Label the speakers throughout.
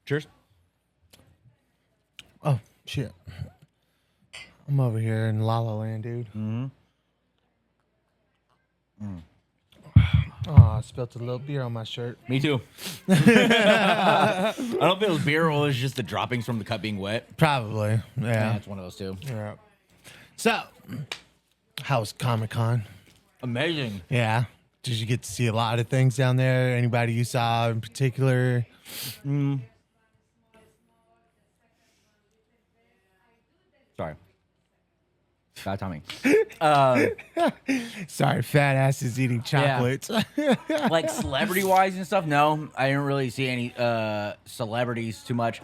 Speaker 1: Cheers.
Speaker 2: Oh, shit. I'm over here in La La Land, dude.
Speaker 1: Mm-hmm.
Speaker 2: Oh, I spilled a little beer on my shirt.
Speaker 1: Me too. I don't know if it was beer or it was just the droppings from the cup being wet.
Speaker 2: Probably.
Speaker 1: Yeah,
Speaker 2: Yeah.
Speaker 1: it's one of those two.
Speaker 2: Yeah. So, how was Comic-Con?
Speaker 1: Amazing.
Speaker 2: Yeah. Did you get to see a lot of things down there? Anybody you saw in particular?
Speaker 1: Sorry. Bad timing.
Speaker 2: Sorry, fat ass is eating chocolates.
Speaker 1: Like celebrity wise and stuff, no, I didn't really see any celebrities too much.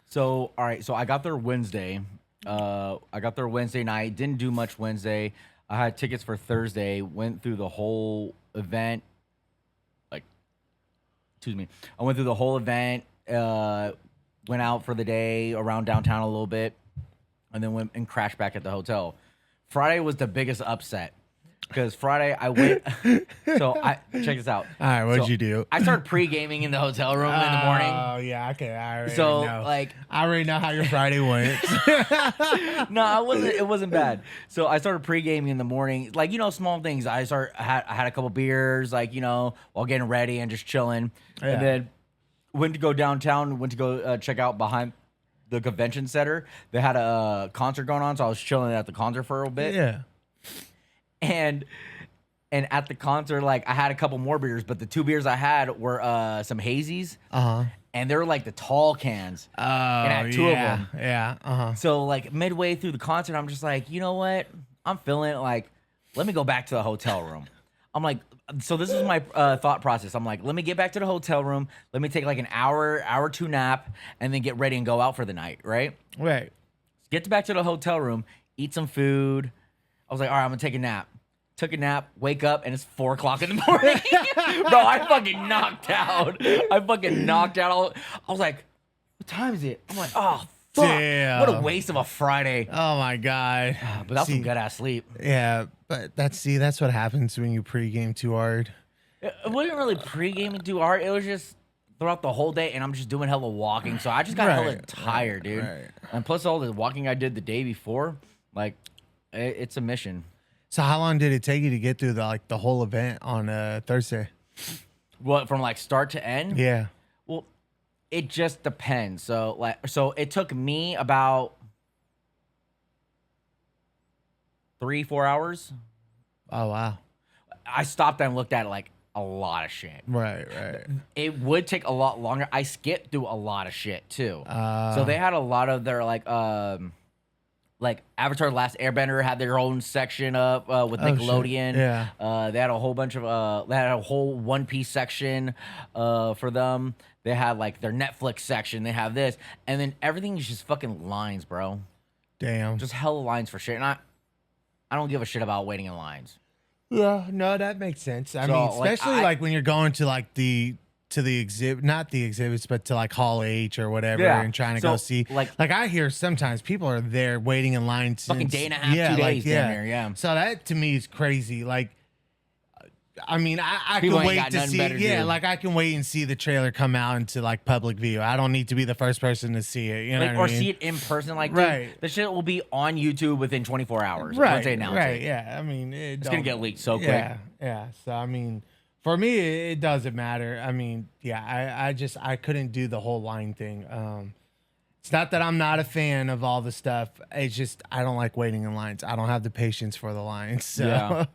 Speaker 1: So all right, so I got there Wednesday. I got there Wednesday night. Didn't do much Wednesday. I had tickets for Thursday. Went through the whole event. Excuse me. I went through the whole event. Went out for the day around downtown a little bit, and then went and crashed back at the hotel. Friday was the biggest upset because Friday I went. So I check this out.
Speaker 2: All right, what'd
Speaker 1: So
Speaker 2: you do?
Speaker 1: I started pre-gaming in the hotel room in the morning.
Speaker 2: Oh, yeah, okay. I already
Speaker 1: So
Speaker 2: know.
Speaker 1: like,
Speaker 2: I already know how your Friday went.
Speaker 1: no, it wasn't bad. So I started pre-gaming in the morning, like small things. I had a couple beers, like while getting ready and just chilling,
Speaker 2: Yeah.
Speaker 1: and then went to go downtown. Went to go check out behind the convention center. They had a concert going on, so I was chilling at the concert for a little bit.
Speaker 2: Yeah.
Speaker 1: And at the concert, like I had a couple more beers, but the two beers I had were some hazies, and they were like the tall cans.
Speaker 2: Oh,
Speaker 1: and I had two of them.
Speaker 2: Yeah.
Speaker 1: So like midway through the concert, I'm just like, you know what? I'm feeling it. Like, let me go back to the hotel room. I'm like, so this is my thought process. I'm like, let me get back to the hotel room. Let me take like an hour or two nap, and then get ready and go out for the night. Right?
Speaker 2: Right.
Speaker 1: Get back to the hotel room, eat some food. I was like, all right, I'm gonna take a nap. Took a nap, wake up, and it's 4 o'clock in the morning. Bro, I fucking knocked out. I was like, what time is it? I'm like, oh, fuck.
Speaker 2: Damn.
Speaker 1: What a waste of a Friday.
Speaker 2: Oh, my God.
Speaker 1: But that's some good ass sleep.
Speaker 2: Yeah, but that's what happens when you pregame too hard.
Speaker 1: It wasn't really pre-gaming too hard. It was just throughout the whole day, and I'm just doing hella walking. So I just got hella tired, dude.
Speaker 2: Right.
Speaker 1: And plus all the walking I did the day before, like, it's a mission.
Speaker 2: So how long did it take you to get through the whole event on Thursday?
Speaker 1: What, from like start to end?
Speaker 2: Yeah.
Speaker 1: Well, it just depends. So it took me about 3-4 hours.
Speaker 2: Oh, wow.
Speaker 1: I stopped and looked at like a lot of shit.
Speaker 2: Right.
Speaker 1: It would take a lot longer. I skipped through a lot of shit too. So they had a lot of their like Avatar: The Last Airbender had their own section up with Nickelodeon.
Speaker 2: Yeah.
Speaker 1: They had a whole bunch of they had a whole One Piece section for them. They had like their Netflix section. They have this, and then everything is just fucking lines, bro.
Speaker 2: Damn.
Speaker 1: Just hella lines for shit. And I don't give a shit about waiting in lines.
Speaker 2: Yeah, no, that makes sense. I
Speaker 1: So,
Speaker 2: mean,
Speaker 1: like,
Speaker 2: especially like when you're going to like the exhibit, not the exhibits, but to like Hall H or whatever,
Speaker 1: Yeah.
Speaker 2: and trying to
Speaker 1: So,
Speaker 2: go see.
Speaker 1: like
Speaker 2: I hear sometimes people are there waiting in line
Speaker 1: fucking day and a half, 2 days down there. Yeah.
Speaker 2: So that to me is crazy. Like, I mean, I
Speaker 1: People
Speaker 2: can
Speaker 1: ain't
Speaker 2: wait
Speaker 1: got
Speaker 2: to
Speaker 1: nothing
Speaker 2: see.
Speaker 1: better to
Speaker 2: Yeah,
Speaker 1: do.
Speaker 2: like I can wait and see the trailer come out into like public view. I don't need to be the first person to see it. You know
Speaker 1: Like,
Speaker 2: what
Speaker 1: or
Speaker 2: I mean?
Speaker 1: see it in person, like,
Speaker 2: Right.
Speaker 1: dude, the shit will be on YouTube within 24 hours.
Speaker 2: Right.
Speaker 1: Once they announce
Speaker 2: Right.
Speaker 1: it.
Speaker 2: Yeah. I mean,
Speaker 1: It's gonna get leaked so quick.
Speaker 2: Yeah. Yeah. So I mean, for me, it doesn't matter. I mean, yeah, I couldn't do the whole line thing. It's not that I'm not a fan of all the stuff. It's just I don't like waiting in lines. I don't have the patience for the lines. So.
Speaker 1: Yeah.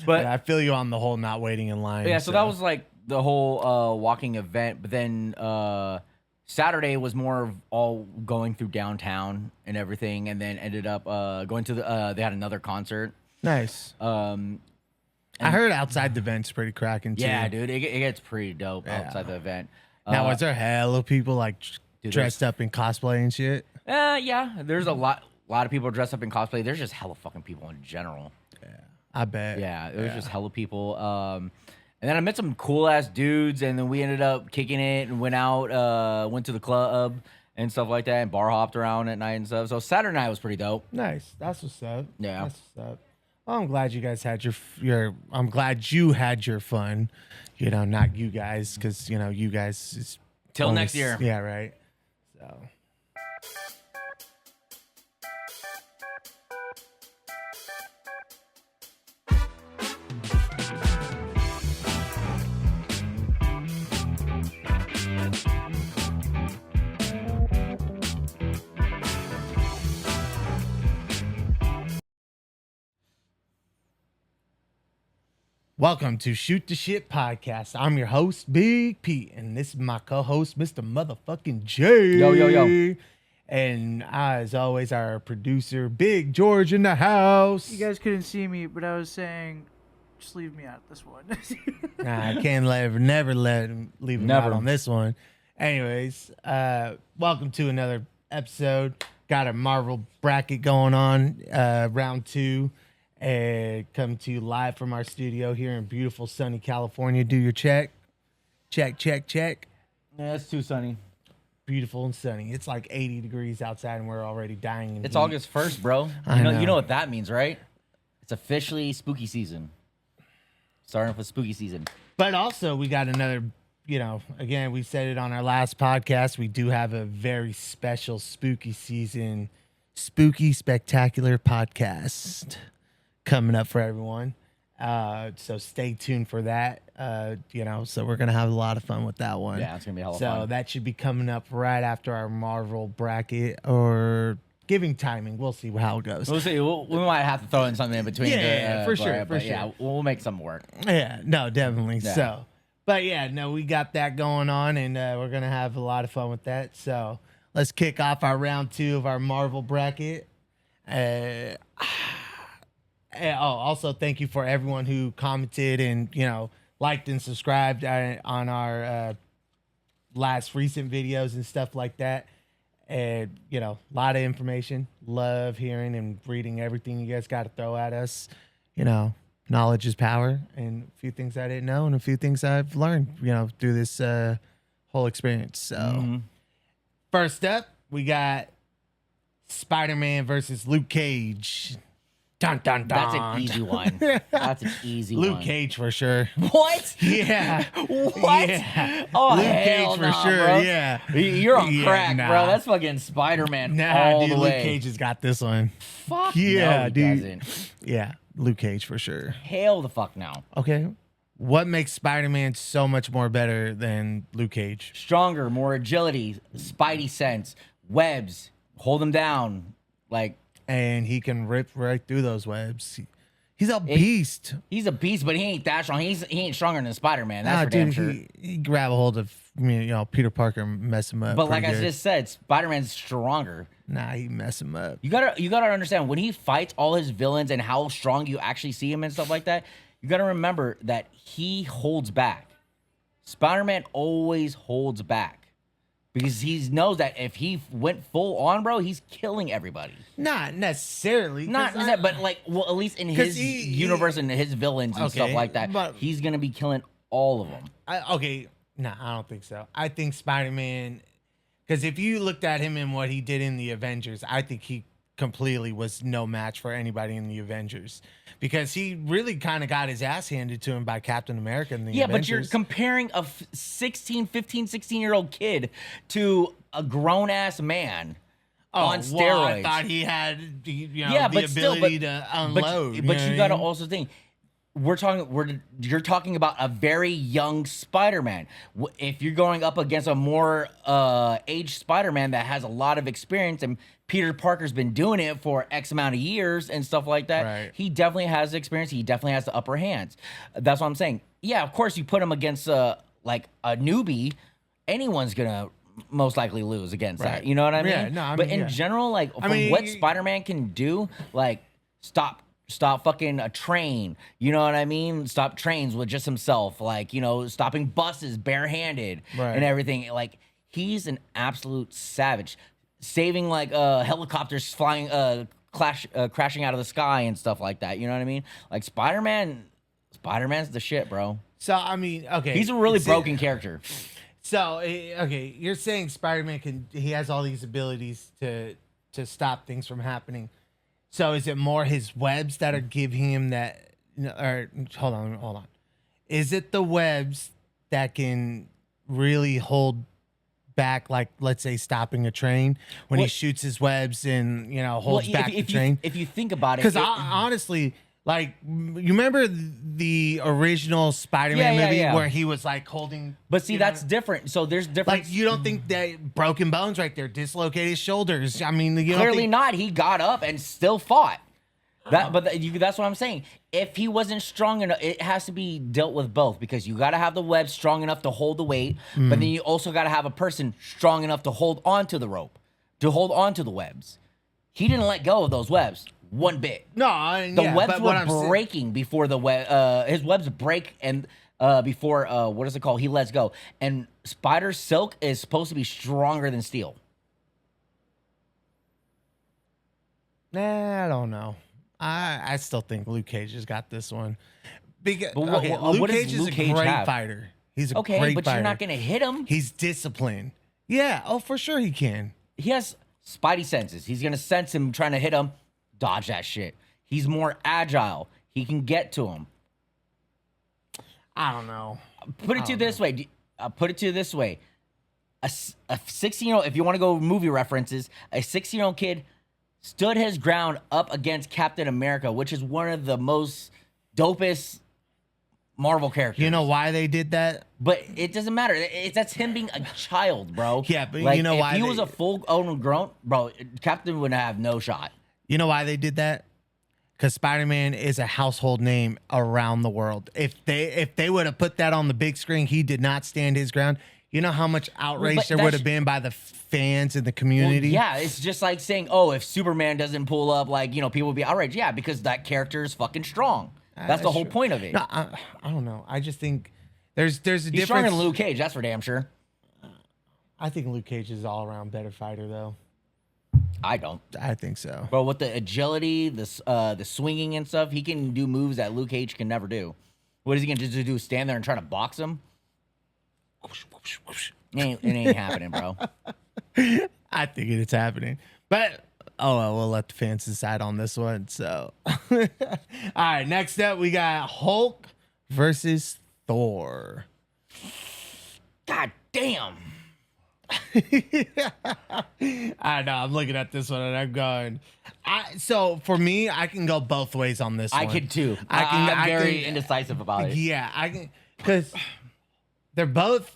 Speaker 2: But I feel you on the whole not waiting in line.
Speaker 1: Yeah, so that was like the whole walking event. But then Saturday was more of all going through downtown and everything, and then ended up going to the. They had another concert.
Speaker 2: Nice. I heard outside the event's pretty cracking too.
Speaker 1: Yeah, dude, it gets pretty dope outside the event.
Speaker 2: Now, was there hella people like dressed up in cosplay and shit?
Speaker 1: Yeah, there's a lot of people dressed up in cosplay. There's just hella fucking people in general.
Speaker 2: I bet.
Speaker 1: Yeah, there was just hella people. And then I met some cool ass dudes, and then we ended up kicking it and went out, went to the club and stuff like that, and bar hopped around at night and stuff. So Saturday night was pretty dope.
Speaker 2: Nice. That's what's up.
Speaker 1: Yeah.
Speaker 2: That's what's up. Well, I'm glad you guys had your. I'm glad you had your fun. You know, not you guys, because you know you guys.
Speaker 1: Till next year.
Speaker 2: Yeah, right. So. Welcome to Shoot the Shit Podcast. I'm your host, Big Pete, and this is my co-host, Mr. Motherfucking J.
Speaker 1: Yo, yo, yo.
Speaker 2: And as always, our producer, Big George in the house.
Speaker 3: You guys couldn't see me, but I was saying, just leave me out of this one.
Speaker 2: Nah, I can't never leave him out on this one. Anyways, welcome to another episode. Got a Marvel bracket going on, round 2. And come to you live from our studio here in beautiful sunny California. Do your check. Check.
Speaker 1: Yeah, it's too sunny.
Speaker 2: Beautiful and sunny. It's like 80 degrees outside and we're already dying.
Speaker 1: It's August 1st, bro.
Speaker 2: I know.
Speaker 1: You know what that means, right? It's officially spooky season. Starting off with spooky season.
Speaker 2: But also we got another, again, we said it on our last podcast. We do have a very special spooky season, spooky spectacular podcast coming up for everyone. So stay tuned for that. So we're going to have a lot of fun with that one.
Speaker 1: Yeah, it's going to be a hell of
Speaker 2: fun. So that should be coming up right after our Marvel bracket or giving timing. We'll see how it goes.
Speaker 1: We'll see. We might have to throw in something in between.
Speaker 2: Yeah, for sure.
Speaker 1: Yeah, we'll make something work.
Speaker 2: Yeah, no, definitely.
Speaker 1: Yeah.
Speaker 2: So, but yeah, no, we got that going on and we're going to have a lot of fun with that. So let's kick off our round 2 of our Marvel bracket. Also, thank you for everyone who commented and, liked and subscribed on our last recent videos and stuff like that. And, a lot of information. Love hearing and reading everything you guys got to throw at us. Knowledge is power. And a few things I didn't know and a few things I've learned, through this whole experience. So, First up, we got Spider-Man versus Luke Cage. Dun, dun, dun.
Speaker 1: That's an easy one. That's an easy one.
Speaker 2: Luke Cage for sure.
Speaker 1: What?
Speaker 2: Yeah.
Speaker 1: What?
Speaker 2: Yeah.
Speaker 1: Oh,
Speaker 2: Luke
Speaker 1: hell
Speaker 2: Cage for
Speaker 1: nah,
Speaker 2: sure.
Speaker 1: bro.
Speaker 2: Yeah.
Speaker 1: You're on
Speaker 2: Yeah,
Speaker 1: crack,
Speaker 2: nah.
Speaker 1: bro. That's fucking Spider-Man
Speaker 2: Nah,
Speaker 1: all
Speaker 2: dude,
Speaker 1: the
Speaker 2: Luke
Speaker 1: way.
Speaker 2: Cage has got this one.
Speaker 1: Fuck
Speaker 2: Yeah,
Speaker 1: no, he
Speaker 2: dude.
Speaker 1: doesn't.
Speaker 2: Yeah, Luke Cage for sure.
Speaker 1: Hell the fuck no.
Speaker 2: Okay. What makes Spider-Man so much more better than Luke Cage?
Speaker 1: Stronger, more agility, spidey sense, webs, hold him down. Like,
Speaker 2: And he can rip right through those webs. He's a beast.
Speaker 1: he's a beast, but he ain't that strong. He ain't stronger than Spider-Man. That's
Speaker 2: Nah,
Speaker 1: for damn
Speaker 2: dude,
Speaker 1: sure.
Speaker 2: he grab a hold of Peter Parker and mess him up.
Speaker 1: But like
Speaker 2: pretty
Speaker 1: I
Speaker 2: good.
Speaker 1: just said, Spider-Man's stronger.
Speaker 2: Nah, he mess him up.
Speaker 1: You gotta understand when he fights all his villains and how strong you actually see him and stuff like that. You gotta remember that he holds back. Spider-Man always holds back because he knows that if he went full on, bro, he's killing everybody.
Speaker 2: Not necessarily.
Speaker 1: Not that, but like, well, at least in his universe and his villains and stuff like that,
Speaker 2: but-
Speaker 1: he's gonna be killing all of them.
Speaker 2: I don't think so. I think Spider-Man, because if you looked at him and what he did in the Avengers, I think he completely was no match for anybody in the Avengers because he really kind of got his ass handed to him by Captain America in the
Speaker 1: Yeah,
Speaker 2: Avengers.
Speaker 1: but you're comparing a 16-year-old kid to a grown-ass man on steroids.
Speaker 2: Well, I thought he had the ability to unload.
Speaker 1: But you got to also think you're talking about a very young Spider-Man. If you're going up against a more aged Spider-Man that has a lot of experience and Peter Parker's been doing it for X amount of years and stuff like that,
Speaker 2: Right.
Speaker 1: he definitely has the experience. He definitely has the upper hands. That's what I'm saying. Yeah, of course you put him against like a newbie, anyone's gonna most likely lose against
Speaker 2: Right.
Speaker 1: that. You know what I mean?
Speaker 2: Yeah, no, I
Speaker 1: but
Speaker 2: mean,
Speaker 1: in
Speaker 2: yeah.
Speaker 1: general, like from what Spider-Man can do, like stop fucking a train, you know what I mean? Stop trains with just himself, like, stopping buses barehanded
Speaker 2: Right.
Speaker 1: and everything. Like, he's an absolute savage. Saving like helicopters flying, crashing out of the sky and stuff like that. You know what I mean? Like Spider-Man's the shit, bro.
Speaker 2: So I mean, okay,
Speaker 1: He's a really broken character.
Speaker 2: So okay, you're saying Spider-Man he has all these abilities to stop things from happening. So is it more his webs that are giving him that? Or hold on. Is it the webs that can really hold back, like let's say stopping a train when he
Speaker 1: Well-
Speaker 2: shoots his webs and holds back the
Speaker 1: if
Speaker 2: train.
Speaker 1: if you think about it,
Speaker 2: Because honestly, like you remember the original Spider-Man
Speaker 1: Yeah, yeah,
Speaker 2: movie
Speaker 1: yeah.
Speaker 2: where he was like holding.
Speaker 1: but see,
Speaker 2: you know,
Speaker 1: that's different. So there's different.
Speaker 2: like you don't think that broken bones right there, dislocated shoulders. I mean, you don't
Speaker 1: Clearly
Speaker 2: think,
Speaker 1: not. He got up and still fought. That's what I'm saying. If he wasn't strong enough, it has to be dealt with both because you got to have the web strong enough to hold the weight, but then you also got to have a person strong enough to hold onto the rope, to hold onto the webs. He didn't let go of those webs one bit.
Speaker 2: No,
Speaker 1: The
Speaker 2: yeah,
Speaker 1: webs
Speaker 2: but what
Speaker 1: were
Speaker 2: I'm saying-
Speaker 1: breaking before the web. His webs break and before what is it called? He lets go. And spider silk is supposed to be stronger than steel.
Speaker 2: Nah, I don't know. I still think Luke Cage has got this one. Because
Speaker 1: But
Speaker 2: okay,
Speaker 1: what
Speaker 2: Luke
Speaker 1: does
Speaker 2: Cage is
Speaker 1: Luke
Speaker 2: a
Speaker 1: Cage
Speaker 2: great
Speaker 1: have?
Speaker 2: fighter. He's a
Speaker 1: Okay,
Speaker 2: great
Speaker 1: but
Speaker 2: fighter.
Speaker 1: you're not gonna hit him.
Speaker 2: He's disciplined. Yeah. Oh, for sure he can.
Speaker 1: He has spidey senses. He's gonna sense him trying to hit him, dodge that shit. He's more agile. He can get to him.
Speaker 2: I don't know.
Speaker 1: Put it to you this way. Put it to you this way. A 16-year-old, if you want to go movie references, a 16-year-old kid stood his ground up against Captain America, which is one of the most dopest Marvel characters.
Speaker 2: You know why they did that?
Speaker 1: But it doesn't matter. That's him being a child, bro.
Speaker 2: Yeah, but
Speaker 1: like,
Speaker 2: you know
Speaker 1: if
Speaker 2: why
Speaker 1: he
Speaker 2: they-
Speaker 1: was a full-grown grown, bro, Captain would have no shot.
Speaker 2: You know why they did that? Because Spider-Man is a household name around the world. If they would have put that on the big screen, he did not stand his ground. You know how much outrage
Speaker 1: but
Speaker 2: there would have been by the fans in the
Speaker 1: Well,
Speaker 2: community?
Speaker 1: yeah, it's just like saying, oh, if Superman doesn't pull up, like, people would be outraged. Yeah, because that character is fucking strong. That's the whole
Speaker 2: true.
Speaker 1: point of it.
Speaker 2: No, I don't know. I just think there's a
Speaker 1: He's
Speaker 2: difference.
Speaker 1: stronger than Luke Cage, that's for damn sure.
Speaker 2: I think Luke Cage is all around better fighter though.
Speaker 1: I don't.
Speaker 2: I think so.
Speaker 1: But with the agility, the swinging and stuff, he can do moves that Luke Cage can never do. What is he going to do? Stand there and try to box him? It ain't happening, bro.
Speaker 2: I think it's happening. But oh well, we'll let the fans decide on this one. So all right, next up we got Hulk versus Thor.
Speaker 1: God damn.
Speaker 2: I know. I'm looking at this one and I'm going. So for me, I can go both ways on this
Speaker 1: I
Speaker 2: one.
Speaker 1: could too.
Speaker 2: I'm
Speaker 1: I'm very indecisive about it.
Speaker 2: Yeah, I can because they're both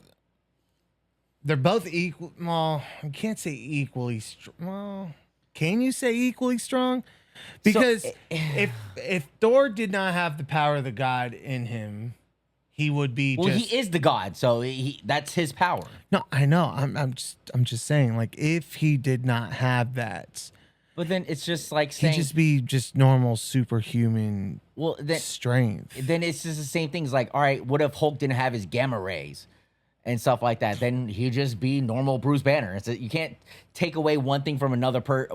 Speaker 2: equal. Well, I can't say equally strong. Well, can you say equally strong? Because if Thor did not have the power of the god in him, he would be.
Speaker 1: Well,
Speaker 2: just,
Speaker 1: he is the god, so that's his power.
Speaker 2: No, I know. I'm just saying. Like, if he did not have that,
Speaker 1: But then it's just like
Speaker 2: he'd
Speaker 1: saying,
Speaker 2: just be just normal superhuman
Speaker 1: well,
Speaker 2: strength.
Speaker 1: then it's just the same things. Like, all right, what if Hulk didn't have his gamma rays and stuff like that? Then he'd just be normal Bruce Banner. You can't take away one thing from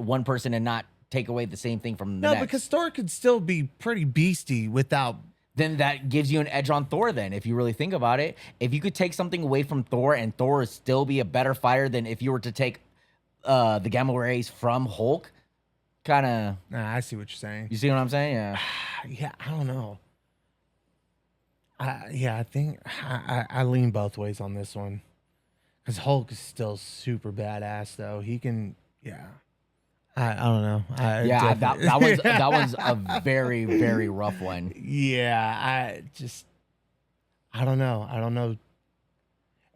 Speaker 1: one person and not take away the same thing from the
Speaker 2: No,
Speaker 1: next.
Speaker 2: because Thor could still be pretty beastie without.
Speaker 1: Then that gives you an edge on Thor. Then, if you really think about it, if you could take something away from Thor and Thor would still be a better fighter than if you were to take the gamma rays from Hulk, kind of.
Speaker 2: Nah, I see what you're saying.
Speaker 1: You see what I'm saying? Yeah.
Speaker 2: Yeah, I don't know. I think I lean both ways on this one. Because Hulk is still super badass, though. He can, yeah. I don't know.
Speaker 1: Yeah,
Speaker 2: definitely-
Speaker 1: that one's a very, very rough one.
Speaker 2: Yeah, I don't know. I don't know.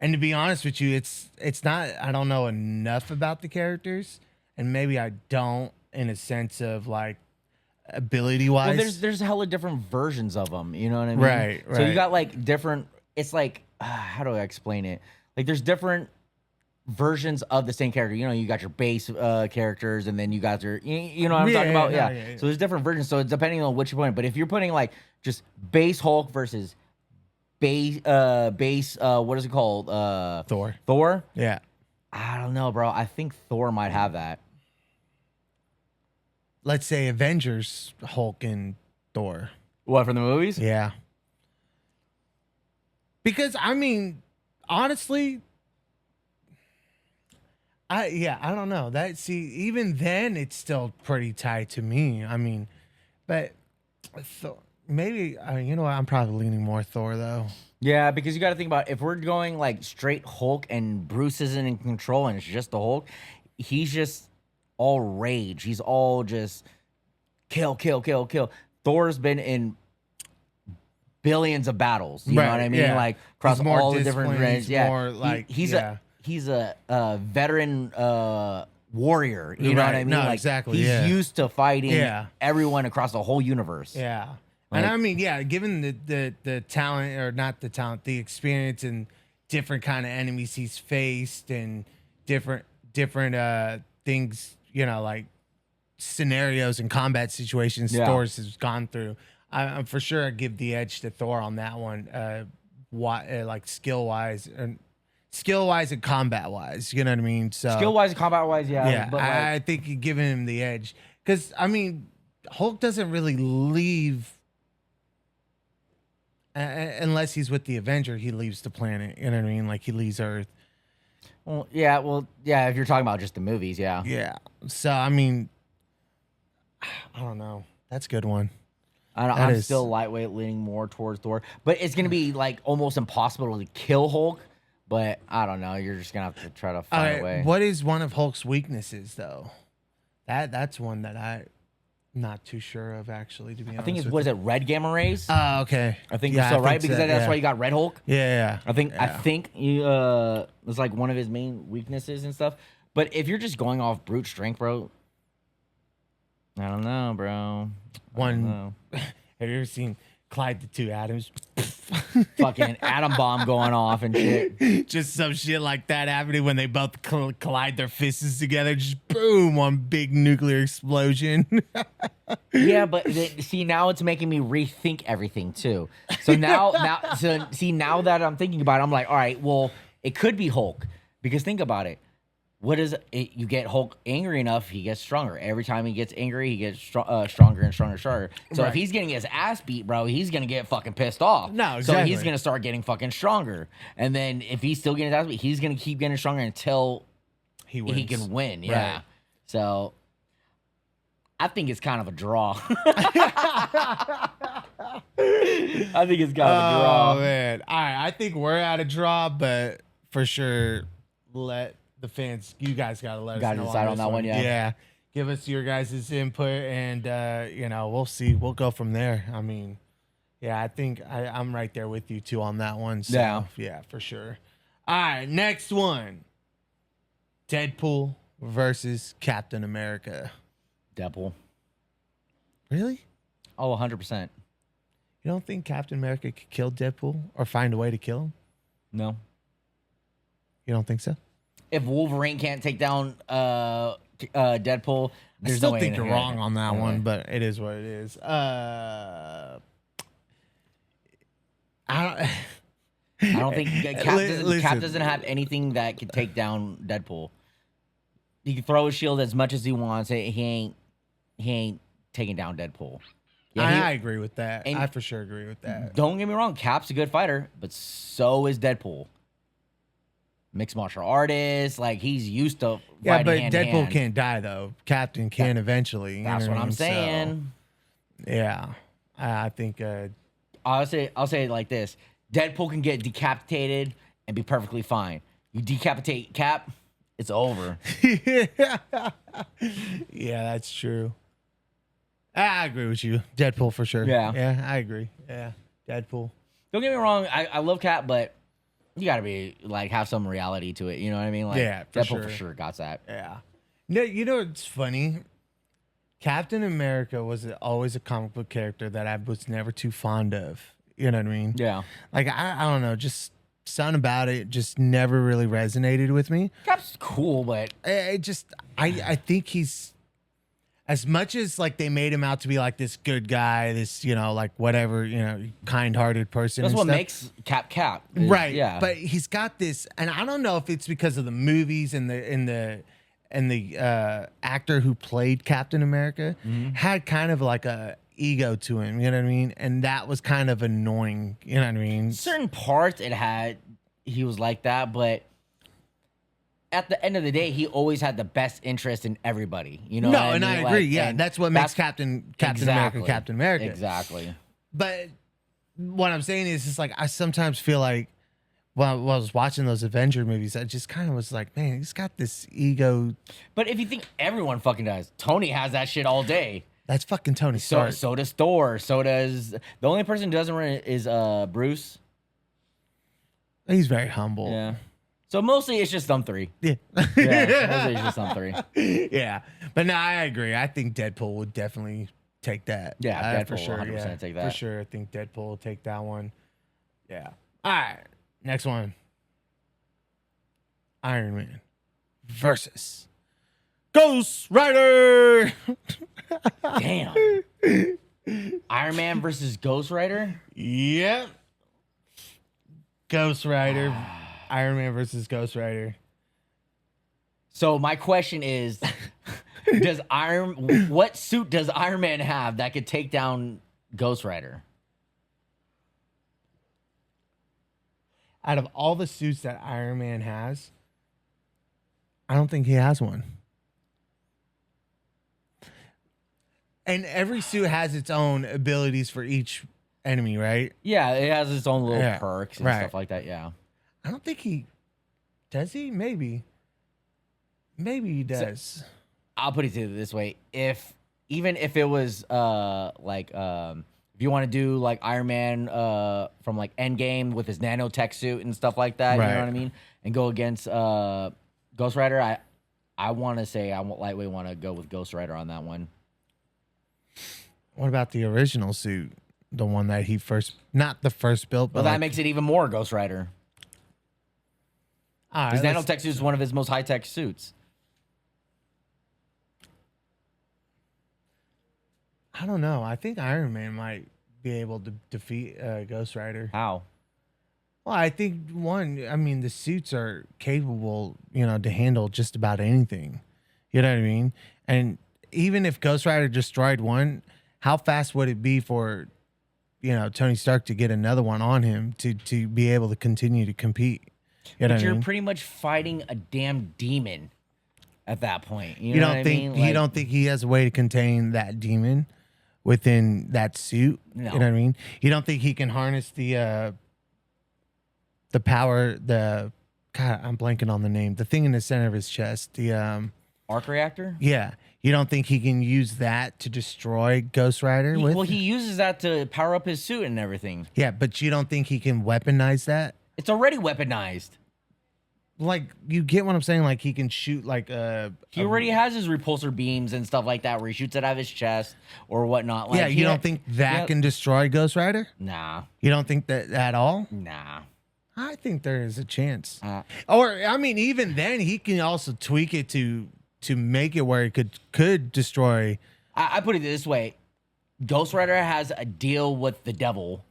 Speaker 2: And to be honest with you, it's not, I don't know enough about the characters. And maybe I don't in a sense of like ability wise.
Speaker 1: Well, there's hella different versions of them. You know what I mean?
Speaker 2: Right,
Speaker 1: So you
Speaker 2: right.
Speaker 1: got like different. It's like how do I explain it? Like there's different versions of the same character. You got your base characters, and then you got your. You know what I'm talking about? Yeah. So there's different versions. So it's depending on which point. But if you're putting like just base Hulk versus base what is it called?
Speaker 2: Thor.
Speaker 1: Thor.
Speaker 2: Yeah.
Speaker 1: I don't know, bro. I think Thor might have that.
Speaker 2: Let's say Avengers, Hulk and Thor.
Speaker 1: What from the movies?
Speaker 2: Yeah. Because I mean, honestly, I don't know. Even then it's still pretty tight to me. I mean, but maybe you know what? I'm probably leaning more Thor though.
Speaker 1: Yeah, because you got to think about if we're going like straight Hulk and Bruce isn't in control and it's just the Hulk, he's just all rage. He's all just kill, kill, kill, kill. Thor's been in billions of battles. You know what I mean?
Speaker 2: Yeah.
Speaker 1: Like across
Speaker 2: He's more
Speaker 1: all the different
Speaker 2: disciplined,
Speaker 1: ranges. Yeah,
Speaker 2: more like
Speaker 1: he's
Speaker 2: yeah.
Speaker 1: a veteran warrior. You know what I mean?
Speaker 2: No,
Speaker 1: like
Speaker 2: exactly.
Speaker 1: He's
Speaker 2: Yeah.
Speaker 1: used to fighting
Speaker 2: Yeah.
Speaker 1: everyone across the whole universe.
Speaker 2: Yeah.
Speaker 1: Like-
Speaker 2: And I mean, yeah, given the talent or not the talent, the experience and different kind of enemies he's faced and different things, you know, like scenarios and combat situations
Speaker 1: Yeah.
Speaker 2: Thor has gone through. I'm for sure I'd give the edge to Thor on that one. Like skill wise and combat wise, you know what I mean? So
Speaker 1: Skill wise, combat wise, yeah.
Speaker 2: yeah,
Speaker 1: But like,
Speaker 2: I think you're giving him the edge because I mean, Hulk doesn't really leave unless he's with the Avenger. He leaves the planet. You know what I mean? Like he leaves Earth.
Speaker 1: well, yeah. If you're talking about just the movies, yeah.
Speaker 2: Yeah. So I mean, I don't know. That's a good one.
Speaker 1: I'm
Speaker 2: is-
Speaker 1: still lightweight, leaning more towards Thor, but it's gonna be like almost impossible to kill Hulk. But I don't know. You're just gonna have to try to find a way.
Speaker 2: What is one of Hulk's weaknesses though? That's one that I'm not too sure of actually. To be honest,
Speaker 1: I think it's
Speaker 2: with
Speaker 1: what is
Speaker 2: you.
Speaker 1: it? Red gamma rays.
Speaker 2: Oh, okay.
Speaker 1: I think
Speaker 2: Yeah,
Speaker 1: so,
Speaker 2: I
Speaker 1: right?
Speaker 2: think
Speaker 1: Because
Speaker 2: so,
Speaker 1: that's
Speaker 2: yeah.
Speaker 1: why you got Red Hulk.
Speaker 2: Yeah.
Speaker 1: I think
Speaker 2: Yeah.
Speaker 1: you was like one of his main weaknesses and stuff. But if you're just going off brute strength, bro, I don't know, bro. I don't know.
Speaker 2: Have you ever seen Clyde the Two Atoms?
Speaker 1: Fucking atom bomb going off and shit.
Speaker 2: Just some shit like that happening when they both collide their fists together. Just boom, one big nuclear explosion.
Speaker 1: Yeah, but see, now it's making me rethink everything too. So now that I'm thinking about it, I'm like, all right, well, it could be Hulk because think about it. What is it? You get Hulk angry enough, he gets stronger. Every time he gets angry, he gets stronger and stronger and stronger. So
Speaker 2: Right.
Speaker 1: if he's getting his ass beat, bro, he's gonna get fucking pissed off.
Speaker 2: No,
Speaker 1: So
Speaker 2: exactly.
Speaker 1: he's gonna start getting fucking stronger. And then if he's still getting his ass beat, he's gonna keep getting stronger until
Speaker 2: he wins.
Speaker 1: he can win. Yeah.
Speaker 2: Right.
Speaker 1: So I think it's kind of a draw. I think it's kind of a draw.
Speaker 2: Oh man! All right, I think we're at a draw, but for sure, let the fans. You guys gotta let us
Speaker 1: Gotta
Speaker 2: know
Speaker 1: decide on
Speaker 2: this
Speaker 1: that one, yeah.
Speaker 2: Yeah, give us your guys' input, and we'll see. We'll go from there. I mean, yeah, I think I'm right there with you too on that one. So,
Speaker 1: Yeah.
Speaker 2: yeah, for sure. All right, next one: Deadpool versus Captain America.
Speaker 1: Deadpool.
Speaker 2: Really?
Speaker 1: Oh, 100%.
Speaker 2: You don't think Captain America could kill Deadpool or find a way to kill him?
Speaker 1: No.
Speaker 2: You don't think so?
Speaker 1: If Wolverine can't take down Deadpool,
Speaker 2: I
Speaker 1: there's
Speaker 2: still
Speaker 1: no way
Speaker 2: think
Speaker 1: in
Speaker 2: you're
Speaker 1: here.
Speaker 2: wrong on that
Speaker 1: No
Speaker 2: one,
Speaker 1: way.
Speaker 2: but it is what it is. I don't.
Speaker 1: I don't think
Speaker 2: Listen.
Speaker 1: Cap doesn't have anything that could take down Deadpool. He can throw his shield as much as he wants. He ain't taking down Deadpool.
Speaker 2: I agree with that.
Speaker 1: and-
Speaker 2: I for sure agree with that.
Speaker 1: Don't get me wrong, Cap's a good fighter, but so is Deadpool. Mixed martial artist, like he's used to
Speaker 2: Yeah,
Speaker 1: fighting
Speaker 2: but
Speaker 1: hand to
Speaker 2: Deadpool
Speaker 1: hand.
Speaker 2: can't die though. Captain can eventually. you
Speaker 1: That's
Speaker 2: know
Speaker 1: what
Speaker 2: I
Speaker 1: I'm
Speaker 2: mean? So,
Speaker 1: saying.
Speaker 2: yeah, I think.
Speaker 1: I'll say it like this: Deadpool can get decapitated and be perfectly fine. You decapitate Cap, it's over.
Speaker 2: yeah, that's true. I agree with you. Deadpool for sure.
Speaker 1: Yeah.
Speaker 2: I agree. Yeah, Deadpool.
Speaker 1: Don't get me wrong, I love Cap, but you gotta be like have some reality to it. You know what I mean? Like
Speaker 2: Yeah, for
Speaker 1: Deadpool
Speaker 2: sure.
Speaker 1: for sure got that.
Speaker 2: Yeah. No, you know what's funny? Captain America was always a comic book character that I was never too fond of. You know what I mean?
Speaker 1: Yeah,
Speaker 2: Like I don't know, just something about it just never really resonated with me.
Speaker 1: Cap's cool, but
Speaker 2: I think he's as much as like they made him out to be like this good guy, this like whatever kind-hearted person.
Speaker 1: that's
Speaker 2: and
Speaker 1: what
Speaker 2: stuff.
Speaker 1: makes Cap. is-
Speaker 2: Right.
Speaker 1: Yeah.
Speaker 2: But he's got this, and I don't know if it's because of the movies and the actor who played Captain America had kind of like a ego to him. You know what I mean? And that was kind of annoying. You know what I mean?
Speaker 1: certain parts he was like that, but at the end of the day, he always had the best interest in everybody. You know?
Speaker 2: No,
Speaker 1: what
Speaker 2: and
Speaker 1: I
Speaker 2: I
Speaker 1: mean?
Speaker 2: agree.
Speaker 1: Like,
Speaker 2: yeah,
Speaker 1: and
Speaker 2: that's what makes Captain America
Speaker 1: Exactly.
Speaker 2: Captain America.
Speaker 1: Exactly.
Speaker 2: But what I'm saying is, it's like I sometimes feel like while I was watching those Avenger movies, I just kind of was like, man, he's got this ego.
Speaker 1: But if you think everyone fucking does, Tony has that shit all day.
Speaker 2: That's fucking Tony
Speaker 1: So
Speaker 2: Stark.
Speaker 1: so does Thor. So does the only person who doesn't run it is Bruce.
Speaker 2: He's very humble.
Speaker 1: Yeah. So mostly it's just them three.
Speaker 2: Yeah.
Speaker 1: Yeah, mostly it's just them three.
Speaker 2: Yeah. But no, I agree. I think Deadpool would definitely take that.
Speaker 1: Yeah, Deadpool
Speaker 2: for sure.
Speaker 1: 100%
Speaker 2: Yeah,
Speaker 1: take that.
Speaker 2: For sure. I think Deadpool will take that one. Yeah. All right. Next one. Iron Man versus Ghost Rider.
Speaker 1: Damn. Iron Man versus Ghost Rider?
Speaker 2: Yep. Ghost Rider. Iron Man versus Ghost Rider.
Speaker 1: So my question is, what suit does Iron Man have that could take down Ghost Rider?
Speaker 2: Out of all the suits that Iron Man has, I don't think he has one. And every suit has its own abilities for each enemy, right?
Speaker 1: Yeah, it has its own little
Speaker 2: Yeah,
Speaker 1: perks and
Speaker 2: right.
Speaker 1: stuff like that. Yeah.
Speaker 2: I don't think he does. He maybe he does.
Speaker 1: I'll put it to you this way: even if it was if you want to do like Iron Man from like Endgame with his nanotech suit and stuff like that, you
Speaker 2: Right.
Speaker 1: know what I mean, and go against Ghost Rider, I want to say I lightweight want to go with Ghost Rider on that one.
Speaker 2: What about the original suit? The one that he not the first built,
Speaker 1: But
Speaker 2: but
Speaker 1: that makes it even more Ghost Rider.
Speaker 2: all right,
Speaker 1: His
Speaker 2: let's-
Speaker 1: nanotech suit is one of his most high tech suits.
Speaker 2: I don't know. I think Iron Man might be able to defeat Ghost Rider.
Speaker 1: How?
Speaker 2: Well, I think the suits are capable, to handle just about anything. You know what I mean? And even if Ghost Rider destroyed one, how fast would it be for, Tony Stark to get another one on him to be able to continue to compete? You know
Speaker 1: But
Speaker 2: what I
Speaker 1: you're
Speaker 2: mean?
Speaker 1: pretty much fighting a damn demon at that point. You
Speaker 2: You
Speaker 1: know
Speaker 2: don't
Speaker 1: what
Speaker 2: think
Speaker 1: I mean?
Speaker 2: you
Speaker 1: Like,
Speaker 2: don't think he has a way to contain that demon within that suit?
Speaker 1: No.
Speaker 2: You know what I mean? You don't think he can harness the power, God, I'm blanking on the name. The thing in the center of his chest.
Speaker 1: arc reactor?
Speaker 2: Yeah. You don't think he can use that to destroy Ghost Rider with?
Speaker 1: Well, he uses that to power up his suit and everything.
Speaker 2: Yeah, but you don't think he can weaponize that?
Speaker 1: It's already weaponized.
Speaker 2: Like, you get what I'm saying? Like, he can shoot like
Speaker 1: He already has his repulsor beams and stuff like that where he shoots it out of his chest or whatnot. Like,
Speaker 2: yeah, you don't think that can destroy Ghost Rider?
Speaker 1: Nah.
Speaker 2: You don't think that at all?
Speaker 1: Nah.
Speaker 2: I think there is a chance.
Speaker 1: Uh,
Speaker 2: Or I mean, even then, he can also tweak it to make it where it could destroy.
Speaker 1: I put it this way. Ghost Rider has a deal with the devil.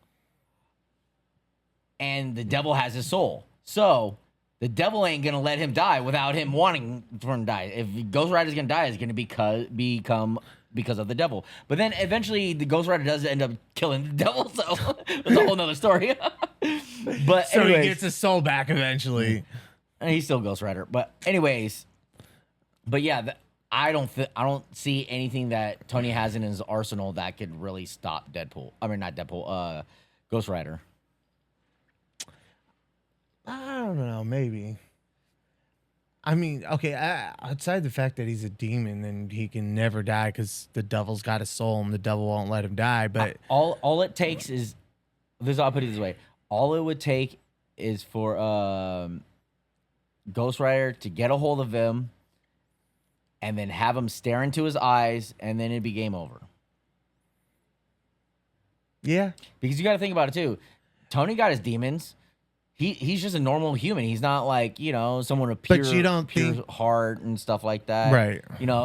Speaker 1: And the devil has his soul. So the devil ain't gonna let him die without him wanting for him to die. If Ghost Rider's gonna die, it's gonna become because of the devil. But then eventually the Ghost Rider does end up killing the devil, so it's a whole nother story. But
Speaker 2: So
Speaker 1: anyways,
Speaker 2: he gets his soul back eventually.
Speaker 1: and he's still Ghost Rider. But anyways, but yeah, I don't see anything that Tony has in his arsenal that could really stop Deadpool. I mean, not Deadpool. Ghost Rider.
Speaker 2: I don't know, maybe. I mean, okay, outside the fact that he's a demon and he can never die because the devil's got a soul and the devil won't let him die, but
Speaker 1: All it takes is this. I'll put it this way: all it would take is for Ghost Rider to get a hold of him, and then have him stare into his eyes, and then it'd be game over.
Speaker 2: yeah.
Speaker 1: Because you got to think about it too. Tony got his demons. He's just a normal human. He's not like, someone with pure,
Speaker 2: But you don't
Speaker 1: pure
Speaker 2: think-
Speaker 1: heart and stuff like that.
Speaker 2: Right.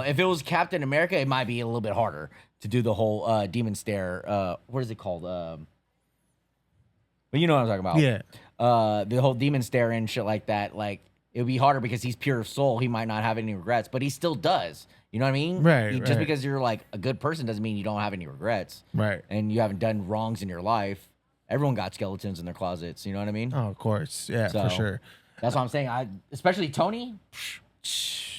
Speaker 1: If it was Captain America, it might be a little bit harder to do the whole demon stare. What is it called? But you know what I'm talking about.
Speaker 2: Yeah.
Speaker 1: The whole demon stare and shit like that. Like, it would be harder because he's pure soul. He might not have any regrets, but he still does. You know what I mean?
Speaker 2: Right,
Speaker 1: Just
Speaker 2: right.
Speaker 1: because you're like a good person doesn't mean you don't have any regrets.
Speaker 2: Right.
Speaker 1: And you haven't done wrongs in your life. Everyone got skeletons in their closets. You know what I mean?
Speaker 2: Oh, of course. Yeah,
Speaker 1: So,
Speaker 2: for sure.
Speaker 1: That's what I'm saying. Especially Tony.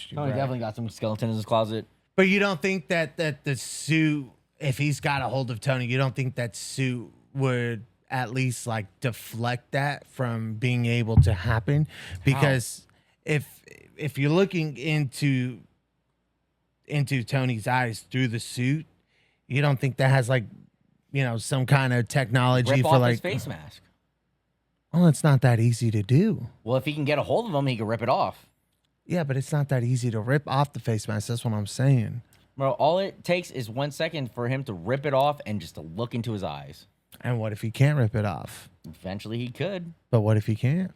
Speaker 1: Tony
Speaker 2: Right.
Speaker 1: definitely got some skeletons in his closet.
Speaker 2: But you don't think that the suit if he's got a hold of Tony, you don't think that suit would at least like deflect that from being able to happen? Because if you're looking into Tony's eyes through the suit, you don't think that has like, some kind of technology
Speaker 1: Rip
Speaker 2: for
Speaker 1: off
Speaker 2: like
Speaker 1: his face mask.
Speaker 2: Well, it's not that easy to do.
Speaker 1: Well, if he can get a hold of him, he can rip it off.
Speaker 2: Yeah, but it's not that easy to rip off the face mask. That's what I'm saying.
Speaker 1: Bro, all it takes is 1 second for him to rip it off and just to look into his eyes.
Speaker 2: And what if he can't rip it off?
Speaker 1: Eventually he could.
Speaker 2: But what if he can't?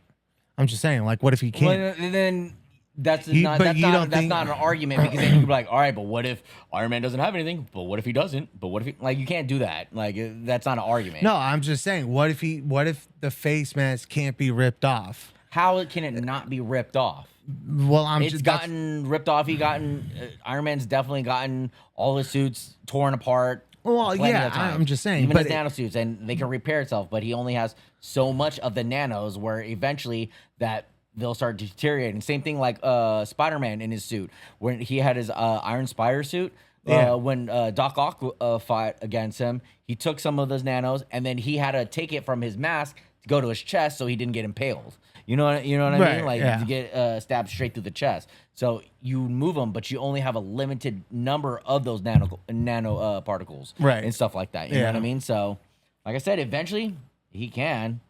Speaker 2: I'm just saying, like, what if he can't?
Speaker 1: Well, then that's not an argument, because then you can be like, all right, but what if Iron Man doesn't have anything? But what if he doesn't? But what if he, like, you can't do that. Like, that's not an argument.
Speaker 2: No, I'm just saying, what if the face mask can't be ripped off?
Speaker 1: How can it not be ripped off?
Speaker 2: Well,
Speaker 1: It's gotten ripped off. Iron Man's definitely gotten all his suits torn apart.
Speaker 2: Well, yeah, I'm just saying.
Speaker 1: Even
Speaker 2: But
Speaker 1: his nanosuits, and they can repair itself, but he only has so much of the nanos where eventually that they'll start deteriorating. Same thing like Spider-Man in his suit. When he had his Iron Spider suit, when Doc Ock fought against him, he took some of those nanos, and then he had to take it from his mask to go to his chest so he didn't get impaled. You know what I mean? Like, to get stabbed straight through the chest. So you move them, but you only have a limited number of those nano particles,
Speaker 2: right,
Speaker 1: and stuff like that. You know what I mean? So, like I said, eventually he can.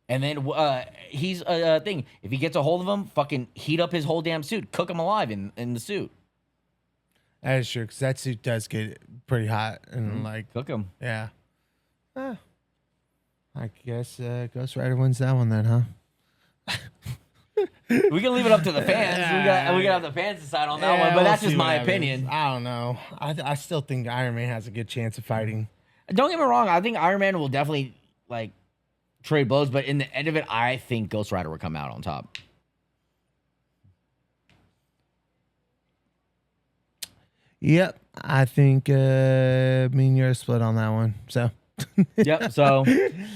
Speaker 1: And then he's a thing. If he gets a hold of him, fucking heat up his whole damn suit, cook him alive in the suit.
Speaker 2: That is true, because that suit does get pretty hot and like
Speaker 1: cook him.
Speaker 2: Yeah. I guess Ghost Rider wins that one then, huh?
Speaker 1: We can leave it up to the fans. We got have the fans decide on that one, but that's just my opinion.
Speaker 2: I don't know. I still think Iron Man has a good chance of fighting.
Speaker 1: Don't get me wrong. I think Iron Man will definitely like trade blows, but in the end of it, I think Ghost Rider will come out on top.
Speaker 2: Yep, I think me and you are split on that one. So.
Speaker 1: Yep. So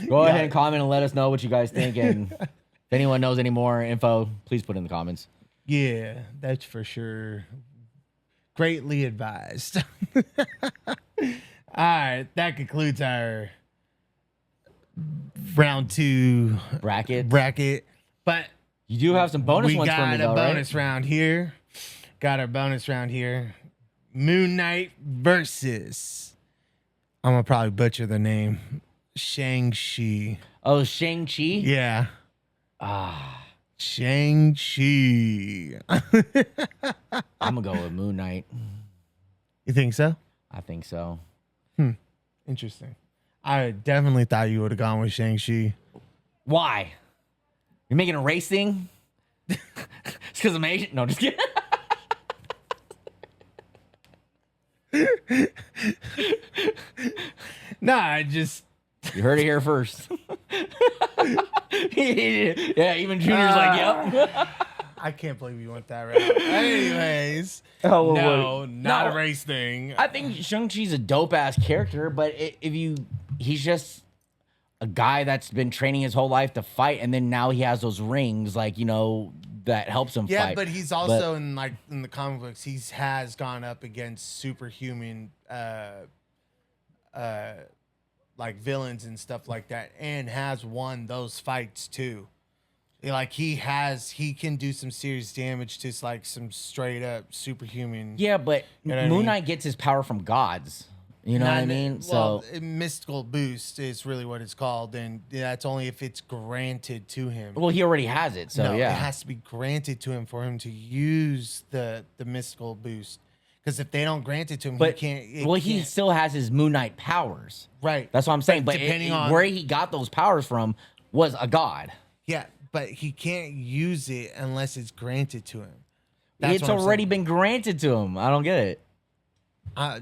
Speaker 1: go ahead and comment and let us know what you guys think, and if anyone knows any more info, please put in the comments.
Speaker 2: Yeah, that's for sure. Greatly advised. All right, that concludes our round 2
Speaker 1: bracket.
Speaker 2: But
Speaker 1: you do have some bonus ones for me,
Speaker 2: we got a bonus round here. Got our bonus round here. Moon Knight versus, I'm gonna probably butcher the name, Shang-Chi.
Speaker 1: Oh, Shang-Chi?
Speaker 2: Yeah. Shang-Chi.
Speaker 1: I'm gonna go with Moon Knight.
Speaker 2: You think so?
Speaker 1: I think so.
Speaker 2: Interesting. I definitely thought you would have gone with Shang-Chi.
Speaker 1: Why? You're making a race thing? It's because I'm Asian? No, just kidding.
Speaker 2: Nah, I just...
Speaker 1: You heard it here first. Yeah, even Junior's like, yep.
Speaker 2: I can't believe you went that route. Anyways, not a race thing.
Speaker 1: I think Shang-Chi's a dope-ass character, but he's just a guy that's been training his whole life to fight, and then now he has those rings, like, that helps him fight.
Speaker 2: Yeah, but he's also in the comic books, he has gone up against superhuman like villains and stuff like that, and has won those fights too. Like he can do some serious damage to like some straight up superhuman.
Speaker 1: Yeah, but Moon Knight gets his power from gods. You know what I mean?
Speaker 2: Well, mystical boost is really what it's called, and that's only if it's granted to him.
Speaker 1: Well, he already has it, so
Speaker 2: no,
Speaker 1: yeah.
Speaker 2: It has to be granted to him for him to use the mystical boost. Because if they don't grant it to him, he can't.
Speaker 1: He still has his Moon Knight powers.
Speaker 2: Right.
Speaker 1: That's what I'm saying. But depending on where he got those powers from was a god.
Speaker 2: Yeah, but he can't use it unless it's granted to him.
Speaker 1: It's already been granted to him. I don't get it.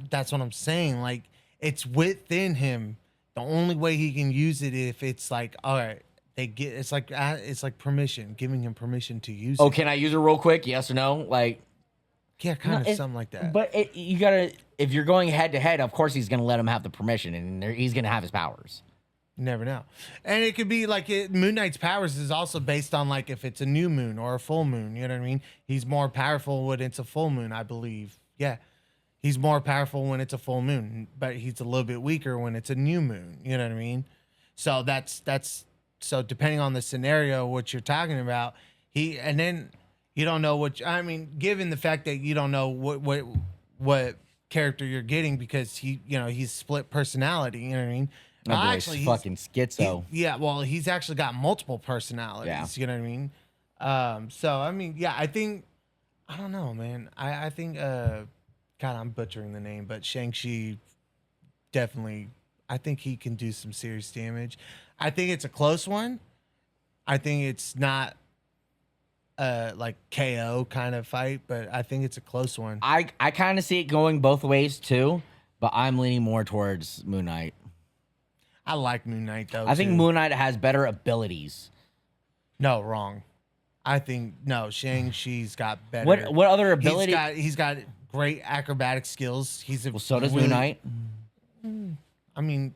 Speaker 2: That's what I'm saying. Like, it's within him. The only way he can use it if it's like, all right, it's like permission, giving him permission to use it.
Speaker 1: Oh, can I use it real quick? Yes or no? Like,
Speaker 2: yeah, kind of something like that.
Speaker 1: But you gotta, if you're going head to head, of course he's gonna let him have the permission, and he's gonna have his powers.
Speaker 2: You never know. And it could be like Moon Knight's powers is also based on like if it's a new moon or a full moon. You know what I mean? He's more powerful when it's a full moon, I believe. Yeah. He's more powerful when it's a full moon, but he's a little bit weaker when it's a new moon. You know what I mean? So that's so depending on the scenario, what you're talking about, and then you don't know given the fact that you don't know what character you're getting because he's split personality. You know what I mean?
Speaker 1: No, boy, he's fucking schizo.
Speaker 2: He's actually got multiple personalities.
Speaker 1: Yeah.
Speaker 2: You know what I mean? So I mean, yeah, I think I don't know, man. I think God, I'm butchering the name, but Shang-Chi definitely. I think he can do some serious damage. I think it's a close one. I think it's not like KO kind of fight, but I think it's a close one.
Speaker 1: I kind of see it going both ways too, but I'm leaning more towards Moon Knight.
Speaker 2: I like Moon Knight though.
Speaker 1: I think Moon Knight has better abilities.
Speaker 2: No, wrong. I think no. Shang-Chi's got better.
Speaker 1: What other ability?
Speaker 2: He's got great acrobatic skills.
Speaker 1: So does Moon Knight.
Speaker 2: I mean,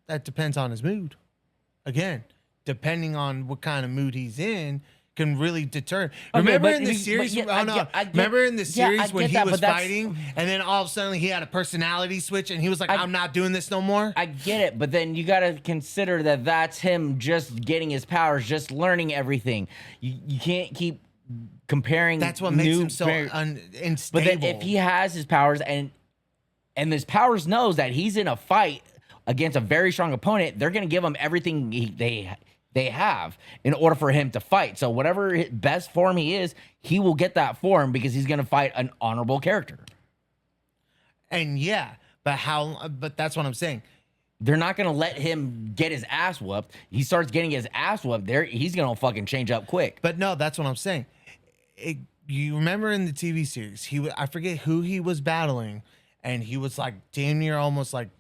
Speaker 2: that depends on his mood. Again, depending on what kind of mood he's in, can really deter. Remember in the series? Remember in the series when he was fighting, and then all of a sudden he had a personality switch, and he was like, "I'm not doing this no more."
Speaker 1: I get it, but then you got to consider that that's him just getting his powers, just learning everything. You can't keep comparing.
Speaker 2: That's what makes him so unstable.
Speaker 1: But then if he has his powers and his powers knows that he's in a fight against a very strong opponent, they're going to give him everything they have in order for him to fight. So whatever his best form he is, he will get that form because he's going to fight an honorable character.
Speaker 2: And but that's what I'm saying.
Speaker 1: They're not going to let him get his ass whooped. He starts getting his ass whooped there. He's going to fucking change up quick.
Speaker 2: But no, that's what I'm saying. You remember in the TV series, I forget who he was battling, and he was like damn near almost like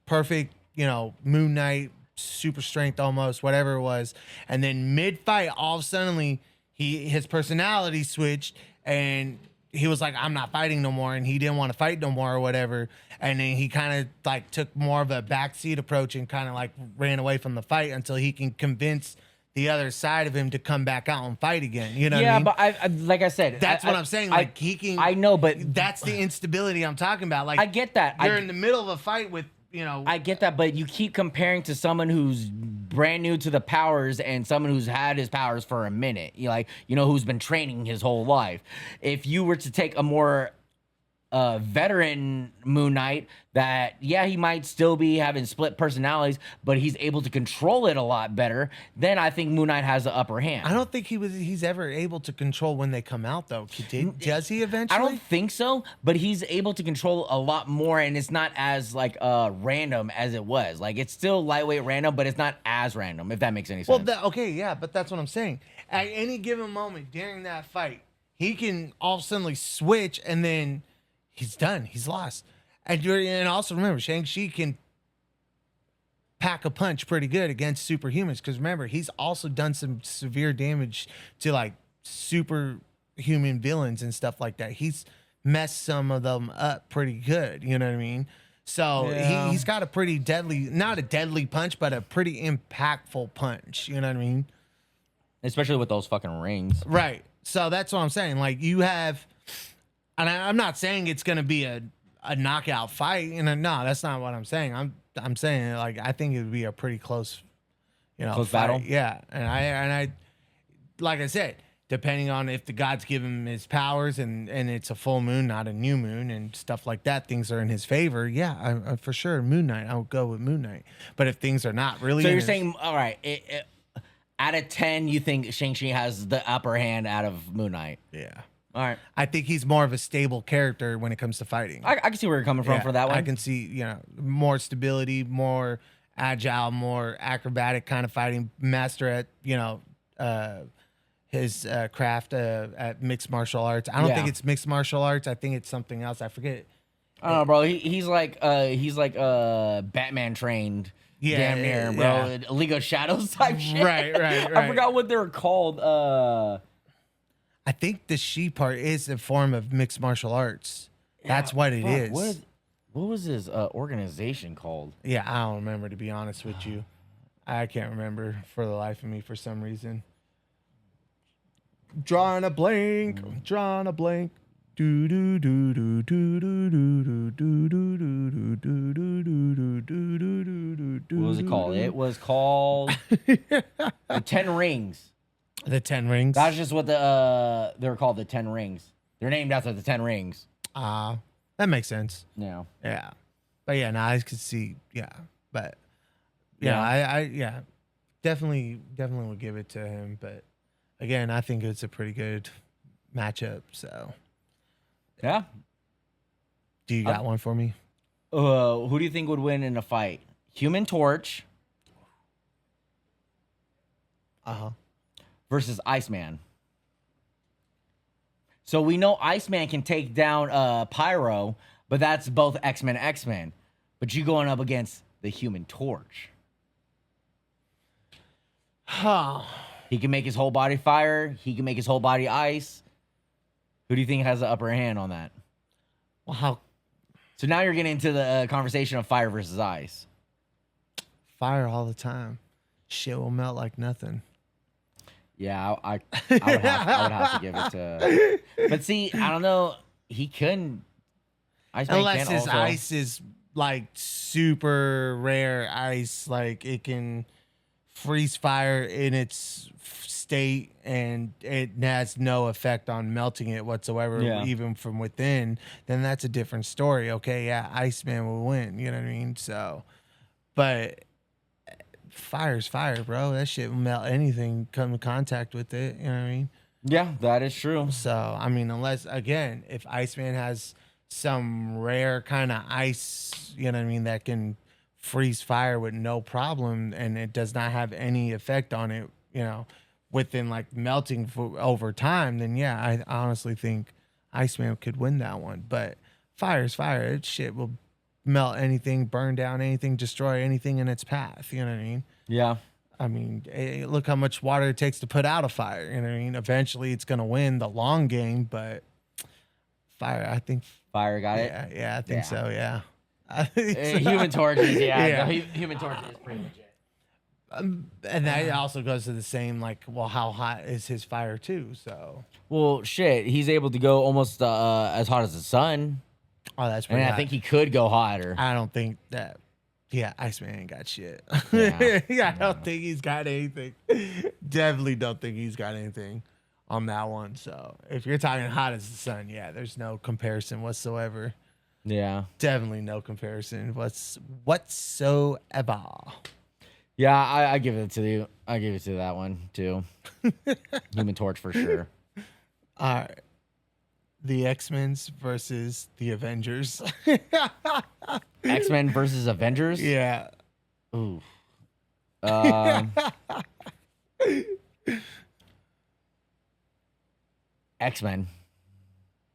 Speaker 2: perfect, Moon Knight, super strength almost, whatever it was. And then mid-fight, all of a sudden, his personality switched, and he was like, I'm not fighting no more, and he didn't want to fight no more or whatever. And then he kind of like took more of a backseat approach and kind of like ran away from the fight until he can convince the other side of him to come back out and fight again. You know what I mean?
Speaker 1: But I like I said,
Speaker 2: that's what I'm saying. Like he can.
Speaker 1: I know, but
Speaker 2: that's the instability I'm talking about. Like
Speaker 1: I get that.
Speaker 2: You're in the middle of a fight with,
Speaker 1: I get that, but you keep comparing to someone who's brand new to the powers and someone who's had his powers for a minute. Who's been training his whole life. If you were to take a more veteran Moon Knight, that he might still be having split personalities, but he's able to control it a lot better, then I think Moon Knight has the upper hand.
Speaker 2: I don't think he's ever able to control when they come out though. Does he eventually?
Speaker 1: I don't think so, but he's able to control a lot more, and it's not as like random as it was. Like it's still lightweight random, but it's not as random, if that makes any sense.
Speaker 2: Well, but that's what I'm saying. At any given moment during that fight, he can all of a sudden switch, and then he's done. He's lost. And also remember, Shang-Chi can pack a punch pretty good against superhumans. Because remember, he's also done some severe damage to like superhuman villains and stuff like that. He's messed some of them up pretty good. You know what I mean? So he's got a pretty deadly, not a deadly punch, but a pretty impactful punch. You know what I mean?
Speaker 1: Especially with those fucking rings.
Speaker 2: Right. So that's what I'm saying. Like you have, and I'm not saying it's going to be a knockout fight. No, that's not what I'm saying. I'm saying like I think it would be a pretty close,
Speaker 1: close
Speaker 2: fight.
Speaker 1: battle.
Speaker 2: Yeah, and I, like I said, depending on if the gods give him his powers and it's a full moon, not a new moon, and stuff like that, things are in his favor. Yeah, I for sure Moon Knight. I'll go with Moon Knight. But if things are not really,
Speaker 1: so you're saying, all right, out of 10, you think Shang-Chi has the upper hand out of Moon Knight?
Speaker 2: Yeah.
Speaker 1: All right.
Speaker 2: I think he's more of a stable character when it comes to fighting.
Speaker 1: I can see where you're coming from for that one.
Speaker 2: I can see, more stability, more agile, more acrobatic kind of fighting, master at, his craft at mixed martial arts. I don't think it's mixed martial arts. I think it's something else. I forget.
Speaker 1: I don't know, bro. He's like Batman trained.
Speaker 2: Yeah,
Speaker 1: damn near, bro. League of Shadows type shit.
Speaker 2: Right.
Speaker 1: I forgot what they're called.
Speaker 2: I think the she part is a form of mixed martial arts. That's what it is.
Speaker 1: What was his organization called?
Speaker 2: Yeah, I don't remember, to be honest with you. I can't remember for the life of me for some reason. Drawing a blank. Do do do do do do do do do do do do do do do do do.
Speaker 1: What was it called? It was called the 10 Rings.
Speaker 2: The 10 Rings.
Speaker 1: That's just what they were called, the 10 Rings. They're named after the 10 Rings.
Speaker 2: That makes sense.
Speaker 1: Yeah.
Speaker 2: Yeah. But yeah, now I could see. Yeah. But yeah, I definitely would give it to him. But again, I think it's a pretty good matchup. So
Speaker 1: Yeah.
Speaker 2: do you got one for me?
Speaker 1: Who do you think would win in a fight? Human Torch versus Iceman. So we know Iceman can take down Pyro, but that's both X-Men. But you going up against the Human Torch. He can make his whole body fire. He can make his whole body ice. Who do you think has the upper hand on that?
Speaker 2: Well, how
Speaker 1: So now you're getting into the conversation of fire versus ice.
Speaker 2: fire all the time. Shit will melt like nothing.
Speaker 1: Yeah, I would have to give it to. But see, I don't know. He couldn't. Iceman
Speaker 2: Unless
Speaker 1: can
Speaker 2: his
Speaker 1: also,
Speaker 2: ice is like super rare ice, like it can freeze fire in its state and it has no effect on melting it whatsoever,
Speaker 1: Yeah.
Speaker 2: even from within, then that's a different story. Okay, yeah, Iceman will win, you know what I mean? So, but fire's fire, bro. That shit will melt anything come in contact with it, you know what I mean?
Speaker 1: Yeah, that is true.
Speaker 2: So, I mean, unless, again, if Iceman has some rare kind of ice, you know what I mean, that can freeze fire with no problem and it does not have any effect on it, you know, within like melting over time, then yeah, I honestly think Iceman could win that one. But fire's fire. It shit will melt anything, burn down anything, destroy anything in its path. You know what I mean?
Speaker 1: Yeah.
Speaker 2: I mean, look how much water it takes to put out a fire. You know what I mean? Eventually, it's gonna win the long game, but fire, I think.
Speaker 1: Fire got it.
Speaker 2: Yeah, I think
Speaker 1: Yeah.
Speaker 2: so. Yeah. I think so.
Speaker 1: Human Torch is,
Speaker 2: Yeah.
Speaker 1: no, Human Torch is pretty legit.
Speaker 2: And that also goes to the same, like, well, how hot is his fire too? So,
Speaker 1: Well, shit, he's able to go almost as hot as the sun.
Speaker 2: oh, that's
Speaker 1: And
Speaker 2: pretty
Speaker 1: I
Speaker 2: hot.
Speaker 1: think he could go hotter.
Speaker 2: I don't think that. Yeah, Iceman ain't got shit.
Speaker 1: Yeah.
Speaker 2: I don't think he's got anything. Definitely don't think he's got anything on that one. So if you're talking hot as the sun, yeah, there's no comparison whatsoever.
Speaker 1: Yeah.
Speaker 2: Definitely no comparison whatsoever.
Speaker 1: Yeah, I give it to you. I give it to that one too. Human Torch for sure.
Speaker 2: All right. The X-Men's versus the Avengers.
Speaker 1: X-Men versus Avengers.
Speaker 2: Yeah.
Speaker 1: Ooh. X-Men.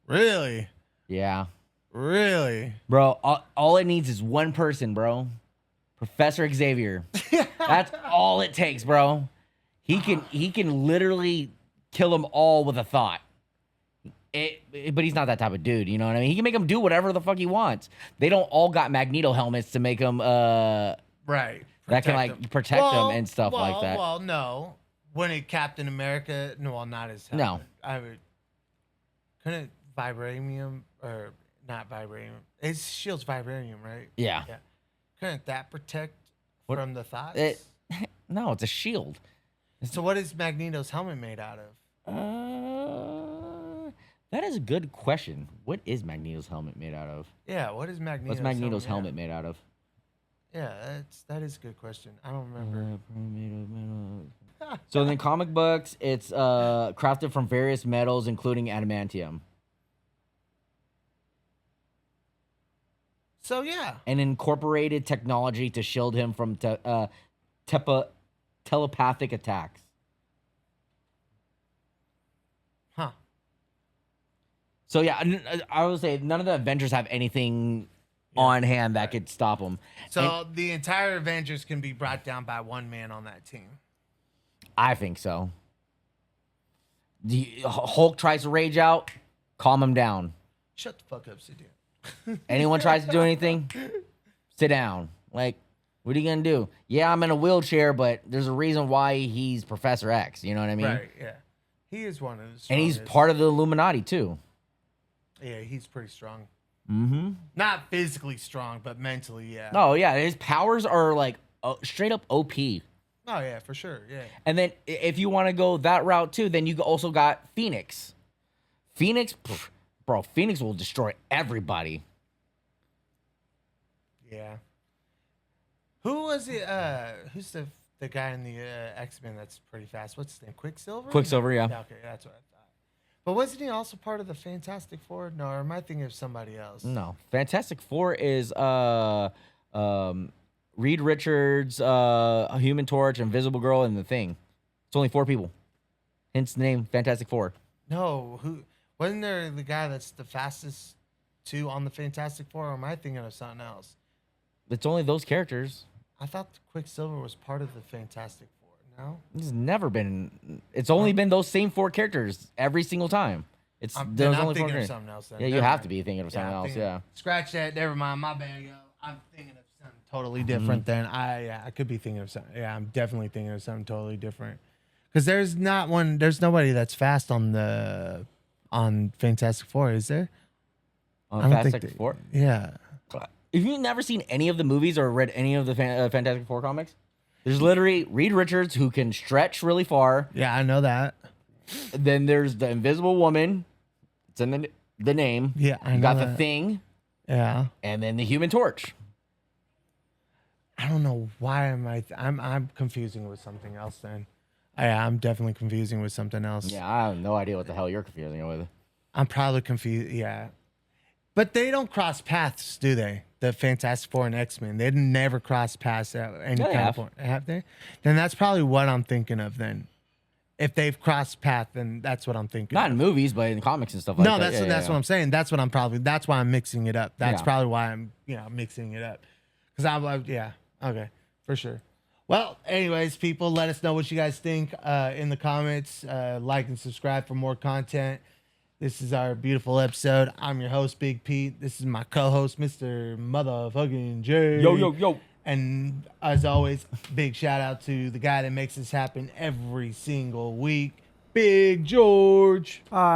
Speaker 2: Really?
Speaker 1: Yeah.
Speaker 2: Really?
Speaker 1: Bro, all it needs is one person, bro. Professor Xavier. That's all it takes, bro. He can literally kill them all with a thought. But he's not that type of dude, you know what I mean? He can make them do whatever the fuck he wants. They don't all got Magneto helmets to make them
Speaker 2: Right.
Speaker 1: that can like
Speaker 2: them.
Speaker 1: protect them and stuff like that.
Speaker 2: Well, no. When it Captain America, no, well, not his
Speaker 1: No.
Speaker 2: helmet. I would couldn't vibranium or not vibranium. His shield's vibranium, right?
Speaker 1: Yeah.
Speaker 2: Yeah. Couldn't that protect
Speaker 1: What-
Speaker 2: from the thoughts?
Speaker 1: No, it's a shield.
Speaker 2: So what is Magneto's helmet made out of?
Speaker 1: That is a good question. What is Magneto's helmet made out of?
Speaker 2: Yeah, what is Magneto's
Speaker 1: What's Magneto's helmet
Speaker 2: made
Speaker 1: made out of?
Speaker 2: out of? Yeah, that is a good question. I don't remember.
Speaker 1: So in the comic books, it's crafted from various metals, including adamantium,
Speaker 2: So yeah.
Speaker 1: and incorporated technology to shield him from telepathic attacks.
Speaker 2: Huh.
Speaker 1: So yeah, I would say none of the Avengers have anything on hand that could stop them.
Speaker 2: So the entire Avengers can be brought down by one man on that team.
Speaker 1: I think so. The Hulk tries to rage out, calm him down.
Speaker 2: Shut the fuck up, Sidney.
Speaker 1: Anyone tries to do anything, sit down. Like, what are you gonna do? Yeah, I'm in a wheelchair, but there's a reason why he's Professor X. You know what I mean?
Speaker 2: Right, yeah. He is one of the
Speaker 1: And he's
Speaker 2: strongest.
Speaker 1: part of the Illuminati too.
Speaker 2: Yeah, he's pretty strong.
Speaker 1: Mm-hmm.
Speaker 2: Not physically strong, but mentally, yeah.
Speaker 1: Oh yeah, his powers are like straight up OP.
Speaker 2: Oh yeah, for sure. Yeah.
Speaker 1: And then if you want to go that route too, then you also got Phoenix. Phoenix, bro, Phoenix will destroy everybody.
Speaker 2: Yeah. Who was it? Who's the guy in the X-Men that's pretty fast? What's his name? Quicksilver?
Speaker 1: Quicksilver, yeah.
Speaker 2: Okay, that's what I thought. But wasn't he also part of the Fantastic Four? No, or am I thinking of somebody else?
Speaker 1: No, Fantastic Four is Reed Richards, Human Torch, Invisible Girl, and the Thing. It's only 4 people. Hence the name Fantastic Four.
Speaker 2: No, who wasn't there the guy that's the fastest on the Fantastic Four? Or am I thinking of something else?
Speaker 1: It's only those characters.
Speaker 2: I thought Quicksilver was part of the Fantastic Four. No,
Speaker 1: It's never been. It's only been those same 4 characters every single time. It's
Speaker 2: then
Speaker 1: there's
Speaker 2: I'm
Speaker 1: only 4
Speaker 2: thinking of
Speaker 1: characters.
Speaker 2: something else. Then.
Speaker 1: Yeah, you
Speaker 2: Never
Speaker 1: have
Speaker 2: mind.
Speaker 1: to be thinking of something
Speaker 2: I'm
Speaker 1: else.
Speaker 2: thinking-
Speaker 1: Yeah.
Speaker 2: Scratch that. Never mind. My bad, yo. I'm thinking of something totally different. Then I could be thinking of something. Yeah, I'm definitely thinking of something totally different. Because there's nobody that's fast on Fantastic Four, is there?
Speaker 1: On
Speaker 2: I don't think
Speaker 1: Fantastic Four.
Speaker 2: Yeah.
Speaker 1: If you've never seen any of the movies or read any of the Fantastic Four comics, there's literally Reed Richards who can stretch really far.
Speaker 2: Yeah, I know that.
Speaker 1: Then there's the Invisible Woman. It's in the name.
Speaker 2: Yeah, I
Speaker 1: You
Speaker 2: know
Speaker 1: got
Speaker 2: that.
Speaker 1: the Thing,
Speaker 2: Yeah.
Speaker 1: and then the Human Torch.
Speaker 2: I don't know why I'm confusing with something else then. I'm definitely confusing with something else.
Speaker 1: Yeah, I have no idea what the hell you're confusing it with.
Speaker 2: I'm probably confused. Yeah. But they don't cross paths, do they? The Fantastic Four and X-Men. They never cross paths at any
Speaker 1: Yeah, they
Speaker 2: kind
Speaker 1: have.
Speaker 2: of point. Have they? Then that's probably what I'm thinking of then. If they've crossed path, then that's what I'm thinking.
Speaker 1: Not
Speaker 2: of.
Speaker 1: in movies, but in comics and stuff like
Speaker 2: No,
Speaker 1: that.
Speaker 2: that's what I'm saying. That's why I'm mixing it up. That's
Speaker 1: Yeah.
Speaker 2: probably why I'm mixing it up. Because yeah, okay, for sure. Well, anyways, people, let us know what you guys think in the comments. Like and subscribe for more content. This is our beautiful episode. I'm your host, Big Pete. This is my co-host, Mr. Motherfucking J.
Speaker 1: Yo.
Speaker 2: And as always, big shout out to the guy that makes this happen every single week, Big George.
Speaker 3: Bye.